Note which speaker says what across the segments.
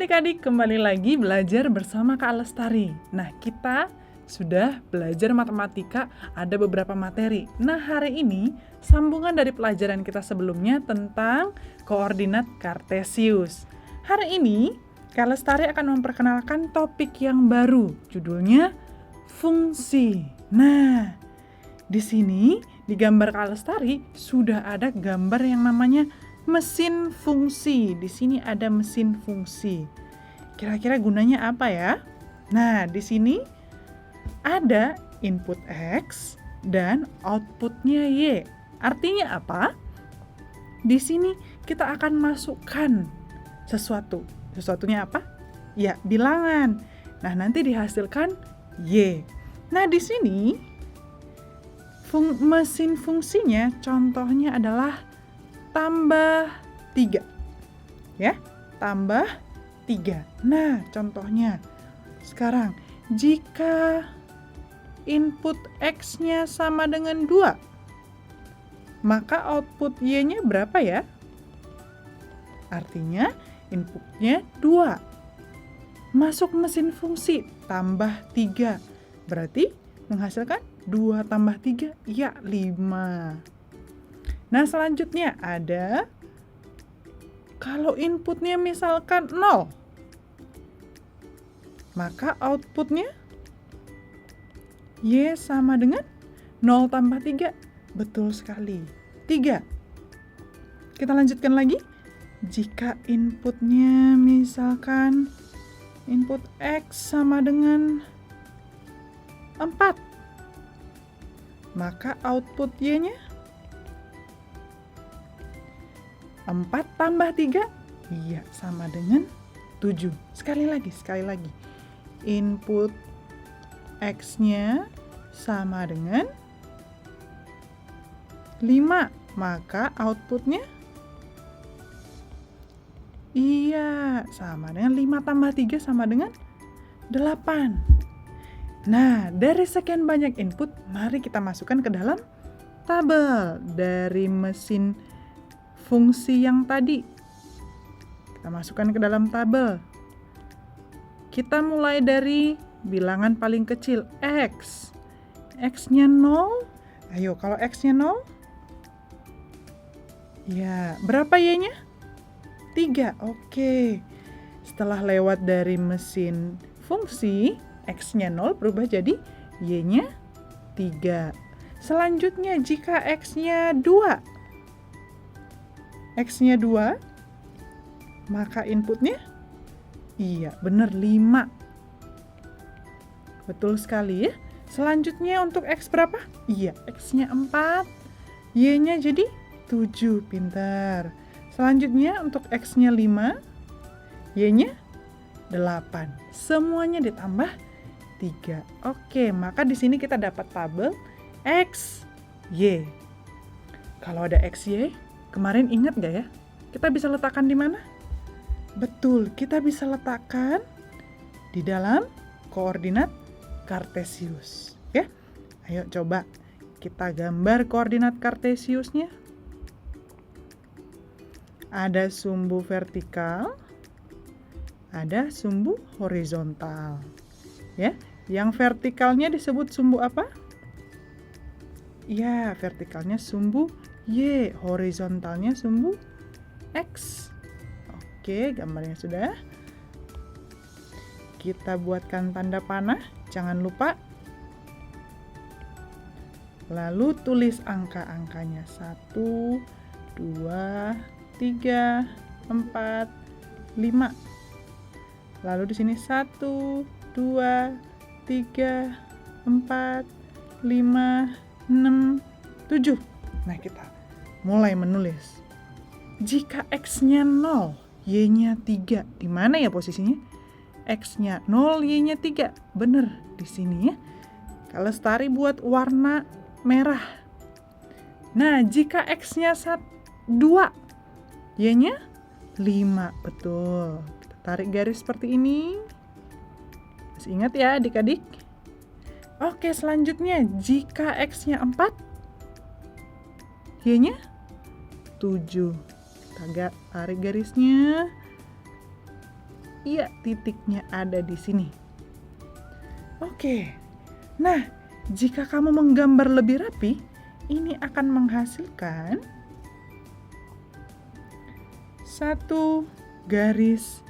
Speaker 1: adik-adik, kembali lagi belajar bersama Kak Lestari. Nah, kita sudah belajar matematika, ada beberapa materi. Nah, hari ini sambungan dari pelajaran kita sebelumnya tentang koordinat kartesius. Hari ini Kak Lestari akan memperkenalkan topik yang baru, judulnya fungsi. Nah, di sini di gambar Kak Lestari sudah ada gambar yang namanya mesin fungsi. Di sini ada mesin fungsi. Kira-kira gunanya apa ya? Nah, di sini ada input X dan outputnya Y. Artinya apa? Di sini kita akan masukkan sesuatu. Sesuatunya apa? Ya, bilangan. Nah, nanti dihasilkan Y. Nah, di sini mesin fungsinya contohnya adalah tambah 3. Ya, tambah 3. Nah, contohnya sekarang jika input X-nya sama dengan 2, maka output Y-nya berapa ya? Artinya inputnya 2. Masuk mesin fungsi tambah 3. Berarti menghasilkan 2 tambah 3, ya 5. Nah, selanjutnya ada kalau inputnya misalkan 0, maka outputnya Y sama dengan 0 tambah 3. Betul sekali, 3. Kita lanjutkan lagi. Jika inputnya misalkan input X sama dengan 4, maka output Y-nya 4 tambah 3, iya sama dengan 7. Sekali lagi. Input X-nya sama dengan 5, maka outputnya iya sama dengan 5 tambah 3 sama dengan 8. Nah, dari sekian banyak input, mari kita masukkan ke dalam tabel dari mesin fungsi yang tadi. Kita masukkan ke dalam tabel. Kita mulai dari bilangan paling kecil, X. X-nya 0. Ayo, kalau X-nya 0, ya, berapa Y-nya? 3. Oke. Setelah lewat dari mesin fungsi, X-nya 0 berubah jadi Y-nya 3. Selanjutnya, jika X-nya 2, X-nya 2, maka inputnya iya, benar 5. Betul sekali ya. Selanjutnya untuk X berapa? Iya, X-nya 4, Y-nya jadi 7. Pintar. Selanjutnya untuk X-nya 5, Y-nya 8. Semuanya ditambah 3. Oke, maka di sini kita dapat tabel X, Y. Kalau ada X, Y, kemarin ingat gak ya? Kita bisa letakkan di mana? Betul, kita bisa letakkan di dalam koordinat kartesius. Ya, ayo coba kita gambar koordinat kartesiusnya. Ada sumbu vertikal, ada sumbu horizontal. Ya, yang vertikalnya disebut sumbu apa? Ya, vertikalnya sumbu Y, horizontalnya sumbu X. Oke, gambarnya sudah. Kita buatkan tanda panah, jangan lupa. Lalu tulis angka-angkanya. 1, 2, 3, 4, 5. Lalu di sini 1, 2, 3, 4, 5, 6, 7. Nah, kita mulai menulis. Jika X-nya 0, Y-nya 3. Di mana ya posisinya? X-nya 0, Y-nya 3. Bener, di sini ya. Kak Lestari buat warna merah. Nah, jika X-nya 2, Y-nya 5. Betul. Kita tarik garis seperti ini. Masih ingat ya adik-adik? Oke, selanjutnya jika X-nya 4, Y-nya 7. Kita tarik garisnya. Iya, titiknya ada di sini. Oke. Nah, jika kamu menggambar lebih rapi, ini akan menghasilkan satu garis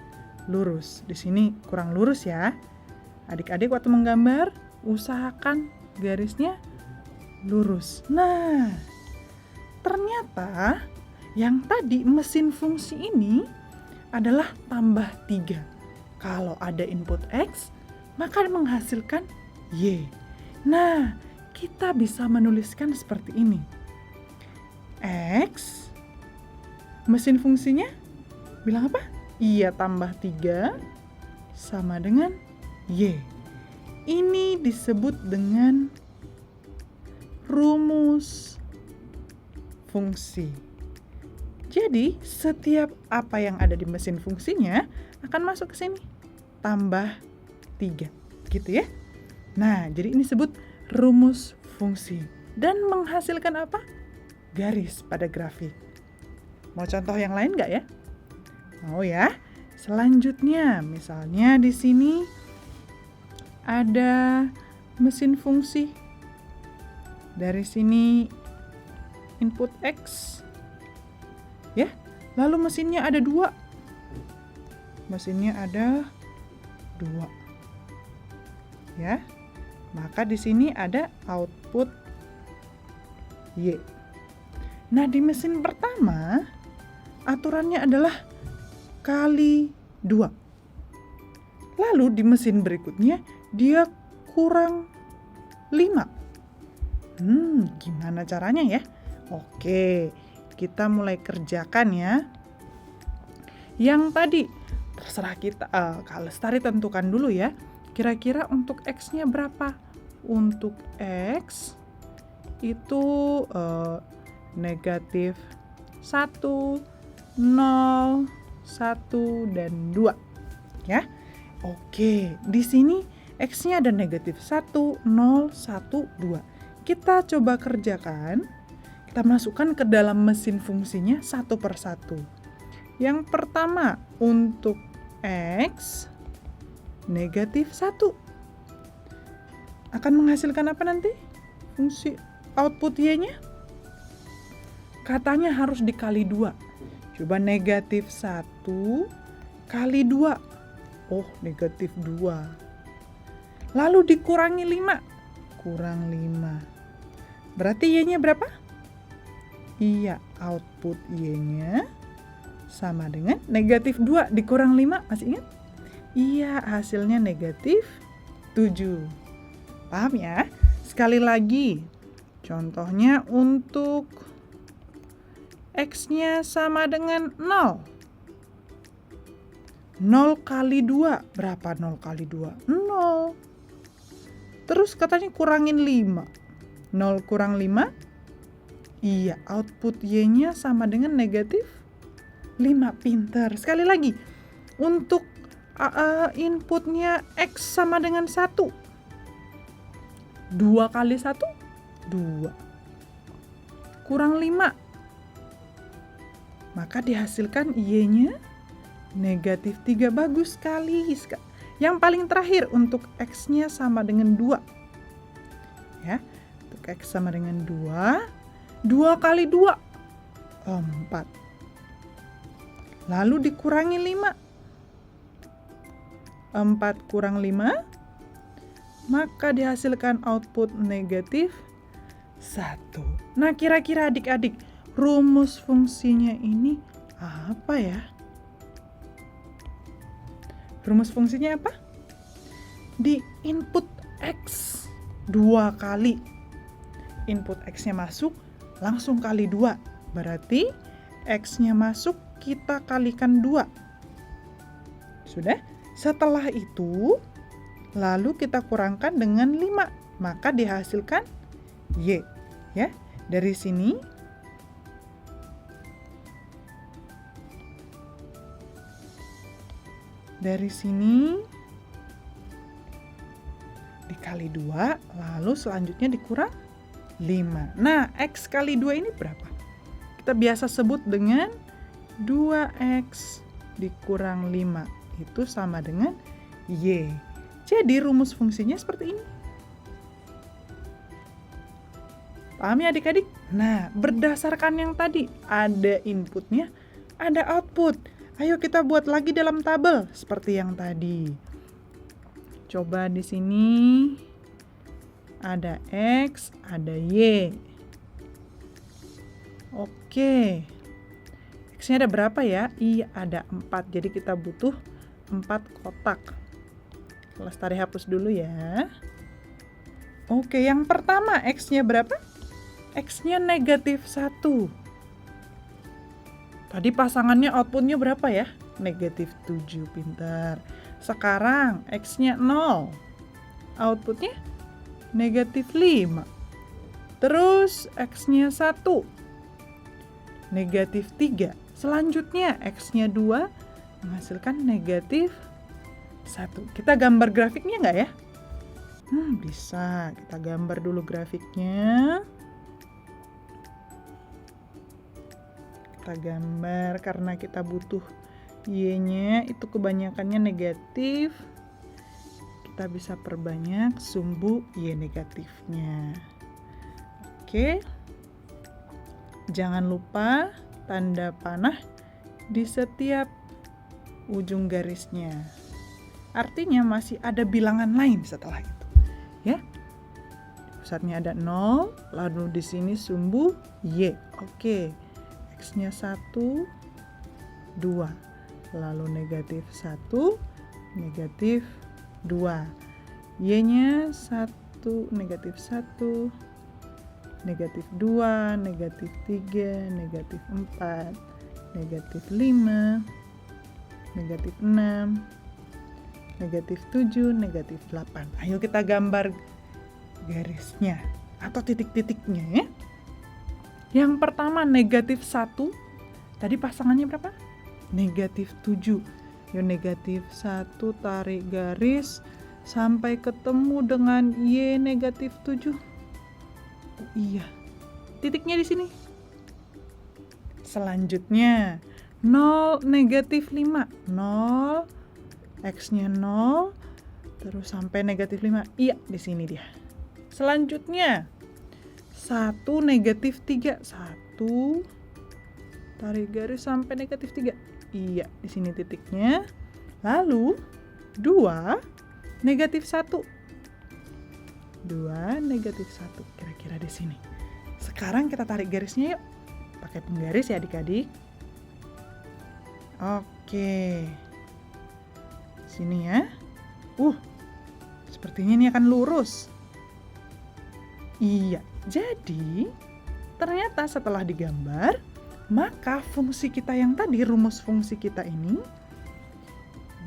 Speaker 1: lurus. Di sini kurang lurus ya. Adik-adik waktu menggambar, usahakan garisnya lurus. Nah, ternyata yang tadi mesin fungsi ini adalah tambah 3. Kalau ada input X, maka menghasilkan Y. Nah, kita bisa menuliskan seperti ini. X, mesin fungsinya bilang apa? Iya tambah 3 sama dengan Y. Ini disebut dengan rumus fungsi. Jadi, setiap apa yang ada di mesin fungsinya akan masuk ke sini. Tambah 3. Gitu ya. Nah, jadi ini disebut rumus fungsi. Dan menghasilkan apa? Garis pada grafik. Mau contoh yang lain nggak ya? Mau ya? Selanjutnya, misalnya di sini ada mesin fungsi. Dari sini input X. Ya, lalu mesinnya ada 2. Mesinnya ada 2. Ya. Maka di sini ada output Y. Nah, di mesin pertama aturannya adalah kali 2. Lalu di mesin berikutnya dia kurang 5. Gimana caranya ya? Oke, kita mulai kerjakan ya. Yang tadi terserah kita, Kak Lestari tentukan dulu ya. Kira-kira untuk X-nya berapa? Untuk X itu negatif 1, 0, 1, dan 2. Ya. Oke, di sini X-nya ada negatif 1, 0, 1, 2. Kita coba kerjakan. Kita masukkan ke dalam mesin fungsinya satu per satu. Yang pertama, untuk X negatif 1. Akan menghasilkan apa nanti? Fungsi output Y-nya? Katanya harus dikali 2. Coba negatif 1 kali 2. Oh, negatif 2. Lalu dikurangi 5. Kurang 5. Berarti Y-nya berapa? Iya, output Y-nya sama dengan negatif 2 dikurang 5. Masih ingat? Iya, hasilnya negatif 7. Paham ya? Sekali lagi, contohnya untuk X-nya sama dengan 0. 0 kali 2. Berapa 0 kali 2? 0. Terus katanya kurangin 5. 0 kurang 5? Iya, output Y-nya sama dengan negatif 5. Pinter. Sekali lagi, untuk inputnya X sama dengan 1. 2 kali 1? 2. Kurang 5. Maka dihasilkan Y-nya negatif 3. Bagus sekali. Yang paling terakhir untuk X-nya sama dengan 2. Ya, untuk X sama dengan 2. 2 kali 2, 4. Lalu dikurangi 5. 4 kurang 5, maka dihasilkan output negatif 1. Nah, kira-kira adik-adik, rumus fungsinya ini apa ya? Rumus fungsinya apa? Di input X 2 kali. Input X-nya masuk, langsung kali 2. Berarti X-nya masuk, kita kalikan 2. Sudah? Setelah itu, lalu kita kurangkan dengan 5. Maka dihasilkan Y. Ya, dari sini dikali 2, lalu selanjutnya dikurang 5. Nah, X kali 2 ini berapa? Kita biasa sebut dengan 2X dikurang 5. itu sama dengan Y. Jadi rumus fungsinya seperti ini. Paham ya adik-adik? Nah, berdasarkan yang tadi, ada inputnya, ada output. Ayo kita buat lagi dalam tabel seperti yang tadi. Coba di sini ada X, ada Y. Oke. X-nya ada berapa ya? Iya, ada 4. Jadi kita butuh 4 kotak. Lestari hapus dulu ya. Oke, yang pertama X-nya berapa? X-nya -1. Tadi pasangannya outputnya berapa ya? -7, pintar. Sekarang X-nya 0. Outputnya -5. Terus X-nya 1. -3. Selanjutnya X-nya 2 menghasilkan -1. Kita gambar grafiknya nggak ya? Bisa. Kita gambar dulu grafiknya. Kita gambar karena kita butuh Y-nya itu kebanyakannya negatif. Kita bisa perbanyak sumbu Y negatifnya. Oke. Jangan lupa tanda panah di setiap ujung garisnya. Artinya masih ada bilangan lain setelah itu. Ya. Pusatnya ada 0, lalu di sini sumbu Y. Oke. X-nya 1, 2. Lalu -1, -2. Y-nya 1, -1, -2, -3, -4, -5, -6, -7, -8. Ayo kita gambar garisnya atau titik-titiknya ya. Yang pertama -1. Tadi pasangannya berapa? -7. Yuk -1 tarik garis sampai ketemu dengan Y -7. Oh iya. Titiknya di sini. Selanjutnya 0 -5. 0 X-nya 0 terus sampai -5. Iya, di sini dia. Selanjutnya 1 -3. 1 tarik garis sampai -3. Iya, di sini titiknya. Lalu 2 -1. 2 -1. Kira-kira di sini. Sekarang kita tarik garisnya yuk. Pakai penggaris ya adik-adik. Oke. Sini ya. Sepertinya ini akan lurus. Iya. Jadi, ternyata setelah digambar, maka fungsi kita yang tadi, rumus fungsi kita ini,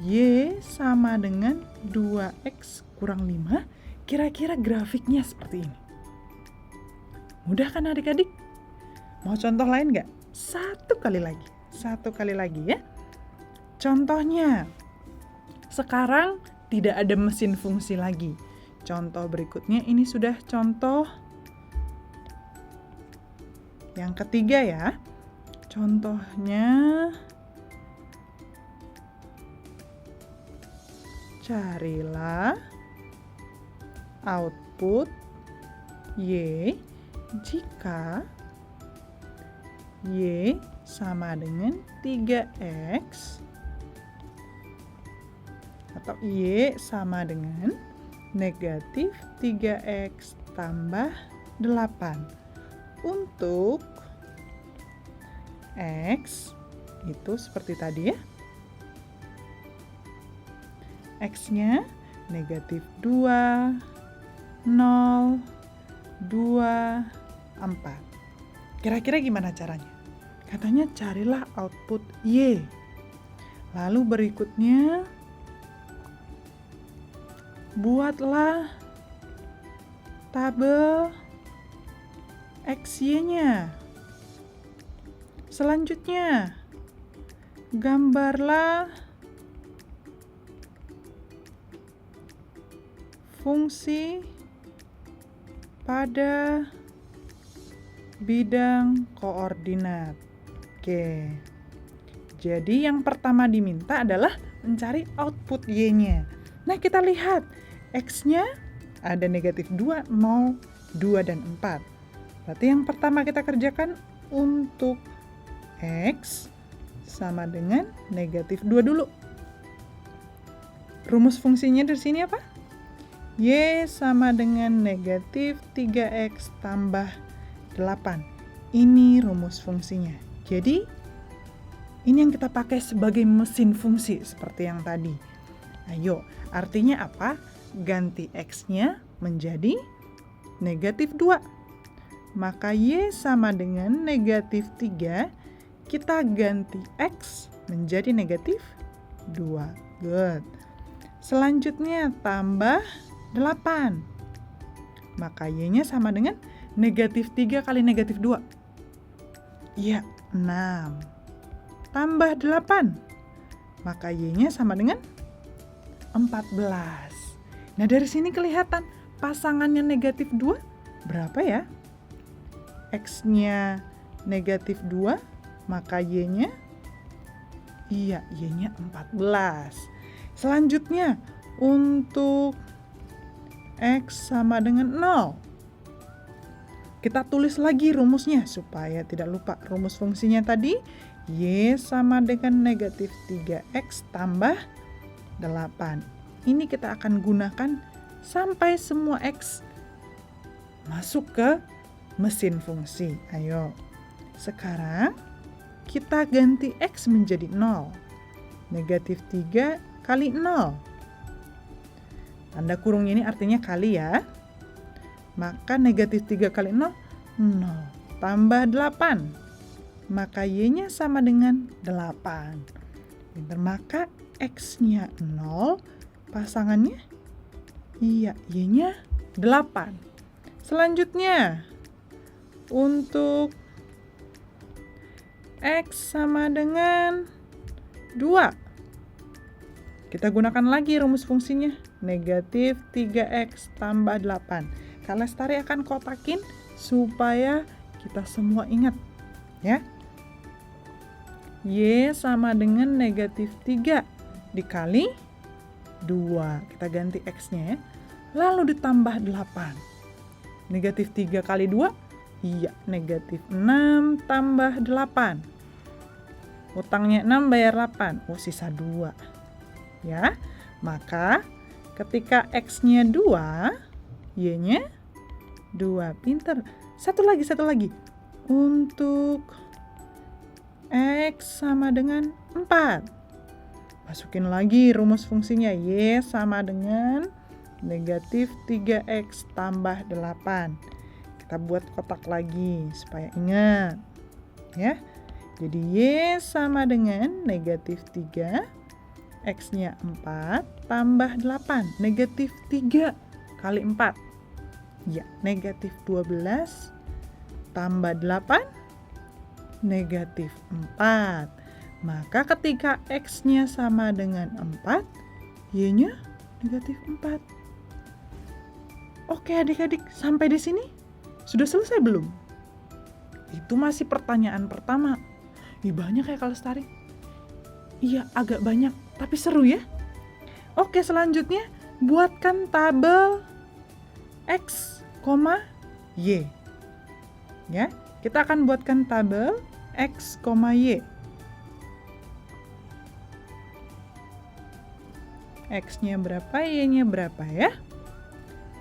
Speaker 1: Y sama dengan 2X kurang 5, kira-kira grafiknya seperti ini. Mudah kan adik-adik? Mau contoh lain nggak? Satu kali lagi ya. Contohnya, sekarang tidak ada mesin fungsi lagi. Contoh berikutnya, ini sudah contoh yang ketiga ya. Contohnya, carilah output Y jika Y sama dengan 3X atau Y sama dengan -3X tambah 8. Untuk X itu seperti tadi ya. X-nya -2, 0, 2, 4. Kira-kira gimana caranya? Katanya carilah output Y. Lalu berikutnya, buatlah tabel XY-nya. Selanjutnya, gambarlah fungsi pada bidang koordinat. Oke. Jadi yang pertama diminta adalah mencari output Y-nya. Nah, kita lihat X-nya ada negatif 2, 0, 2, dan 4. Berarti yang pertama kita kerjakan untuk X sama dengan negatif 2 dulu. Rumus fungsinya dari sini apa? Y sama dengan negatif 3X tambah 8. Ini rumus fungsinya. Jadi, ini yang kita pakai sebagai mesin fungsi seperti yang tadi. Ayo, artinya apa? Ganti X-nya menjadi negatif 2. Maka Y sama dengan negatif 3. Kita ganti X menjadi negatif 2. Good. Selanjutnya tambah 8. Maka Y-nya sama dengan negatif 3 kali negatif 2. Ya, 6. Tambah 8. Maka Y-nya sama dengan 14. Nah, dari sini kelihatan pasangannya negatif 2 berapa ya? X-nya negatif 2, maka Y-nya Y-nya 14. Selanjutnya, untuk X sama dengan 0. Kita tulis lagi rumusnya supaya tidak lupa. Rumus fungsinya tadi, Y sama dengan negatif 3X tambah 8. Ini kita akan gunakan sampai semua X masuk ke mesin fungsi. Ayo, sekarang kita ganti X menjadi 0. Negatif 3 kali 0. Tanda kurungnya ini artinya kali ya. Maka negatif 3 kali 0, 0. Tambah 8. Maka Y-nya sama dengan 8. Pintar, maka X-nya 0, pasangannya Y-nya 8. Selanjutnya, untuk X sama dengan 2. Kita gunakan lagi rumus fungsinya. Negatif 3X tambah 8. Kak Lestari akan kotakin supaya kita semua ingat. Ya. Y sama dengan negatif 3 dikali 2. Kita ganti X-nya ya. Lalu ditambah 8. Negatif 3 kali 2? Iya, negatif 6 tambah 8. Utangnya 6, bayar 8. Oh, sisa 2. Ya, maka ketika X-nya 2, Y-nya 2. Pinter. Satu lagi. Untuk X sama dengan 4. Masukin lagi rumus fungsinya. Y sama dengan negatif 3X tambah 8. Kita buat kotak lagi supaya ingat. Ya. Jadi Y sama dengan negatif 3, X-nya 4 tambah 8. Negatif 3 kali 4. Ya, negatif 12 tambah 8, negatif 4. Maka ketika X-nya sama dengan 4, Y-nya negatif 4. Oke adik-adik, sampai di sini sudah selesai belum? Itu masih pertanyaan pertama. Banyak ya Kak Lestari? Iya, agak banyak, tapi seru ya. Oke, selanjutnya buatkan tabel X, Y. Ya, kita akan buatkan tabel X, Y. X-nya berapa, Y-nya berapa ya?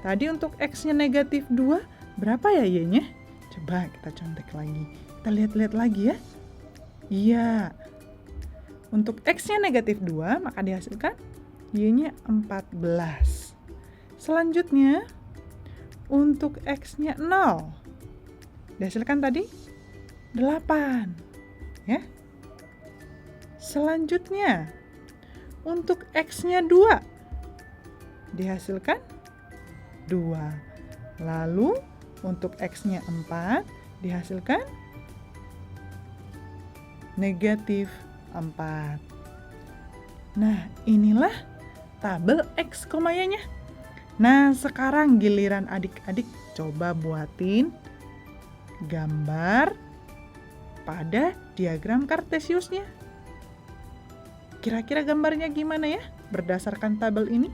Speaker 1: Tadi untuk X-nya negatif 2, berapa ya Y-nya? Coba kita contek lagi. Kita lihat-lihat lagi ya. Iya. Untuk X-nya negatif 2, maka dihasilkan Y-nya 14. Selanjutnya, untuk X-nya 0, dihasilkan tadi 8. Ya. Selanjutnya, untuk X-nya 2, dihasilkan 2. Lalu, untuk X-nya 4, dihasilkan negatif 4. Nah, inilah tabel X, Y-nya. Nah, sekarang giliran adik-adik coba buatin gambar pada diagram Kartesiusnya. Kira-kira gambarnya gimana ya berdasarkan tabel ini?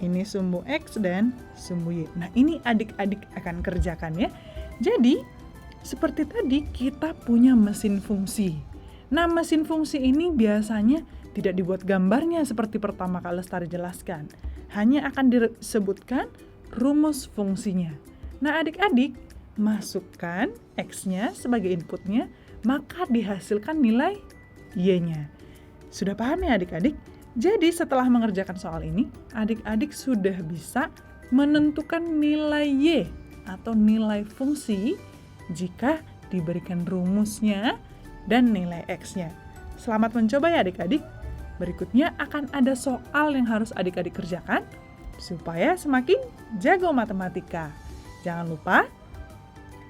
Speaker 1: Ini sumbu X dan sumbu Y. Nah, ini adik-adik akan kerjakan ya. Jadi, seperti tadi kita punya mesin fungsi. Nah, mesin fungsi ini biasanya tidak dibuat gambarnya seperti pertama Kak Lestari jelaskan. Hanya akan disebutkan rumus fungsinya. Nah, adik-adik masukkan X-nya sebagai inputnya, maka dihasilkan nilai Y-nya. Sudah paham ya adik-adik? Jadi setelah mengerjakan soal ini, adik-adik sudah bisa menentukan nilai Y atau nilai fungsi jika diberikan rumusnya dan nilai X-nya. Selamat mencoba ya adik-adik. Berikutnya akan ada soal yang harus adik-adik kerjakan supaya semakin jago matematika. Jangan lupa,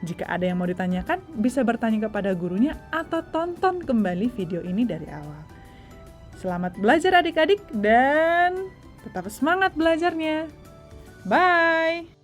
Speaker 1: jika ada yang mau ditanyakan, bisa bertanya kepada gurunya atau tonton kembali video ini dari awal. Selamat belajar adik-adik dan tetap semangat belajarnya. Bye!